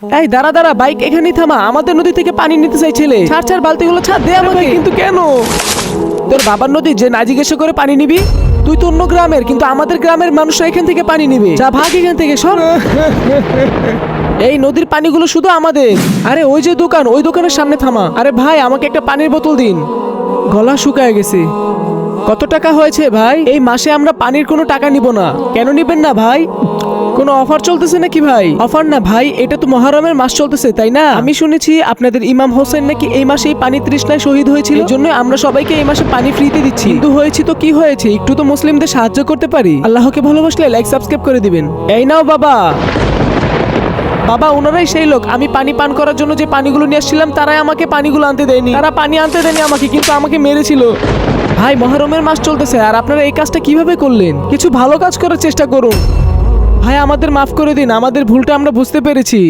এই দাঁড়া দাঁড়া, বাইক এখানেই থামা। আমাদের নদী থেকে পানি নিতে চাই ছেলে। ছাড় ছাড়, বালতিগুলো ছাড় দে আমাকে। কিন্তু কেন? তোর বাবার নদী যে না জিজ্ঞাসা করে পানি নিবি? তুই তো অন্য গ্রামের, কিন্তু আমাদের গ্রামের মানুষরা এখান থেকে পানি নিবে। যা ভাগ এখান থেকে, সর। এই নদীর পানিগুলো শুধু আমাদের। আরে ওই যে দোকান, ওই দোকানের সামনে থামা। আরে ভাই, আমাকে একটা পানির বোতল দিন, গলা শুকায় গেছে। কত টাকা হয়েছে ভাই? এই মাসে আমরা পানির কোনো টাকা নিব না। কেন নিবেন না ভাই? কোনো অফার চলতেছে নাকি ভাই? অফার না ভাই, এটা তো মহরমের মাস চলতেছে, তাই না? আমি শুনেছি আপনাদের ইমাম হোসেন নাকি এই মাসেই পানি তৃষ্ণায় শহীদ হয়েছিল, এই জন্য আমরা সবাইকে এই মাসে পানি ফ্রিতে দিচ্ছি। হিন্দু হয়েছি তো কি হয়েছে, একটু তো মুসলিমদের সাহায্য করতে পারি। আল্লাহকে ভালোবাসলে লাইক সাবস্ক্রাইব করে দিবেন। এই নাও বাবা। বাবা, ওনারাই সেই লোক। আমি পানি পান করার জন্য যে পানিগুলো নিয়ে আসছিলাম, তারাই আমাকে পানিগুলো আনতে দেয়নি। তারা পানি আনতে দেয়নি আমাকে, কিন্তু আমাকে মেরেছিল। ভাই, মহরমের মাস চলতেছে আর আপনারা এই কাজটা কিভাবে করলেন? কিছু ভালো কাজ করার চেষ্টা করুন। ভাই, আমাদের মাফ করে দিন, আমাদের ভুলটা আমরা বুঝতে পেরেছি।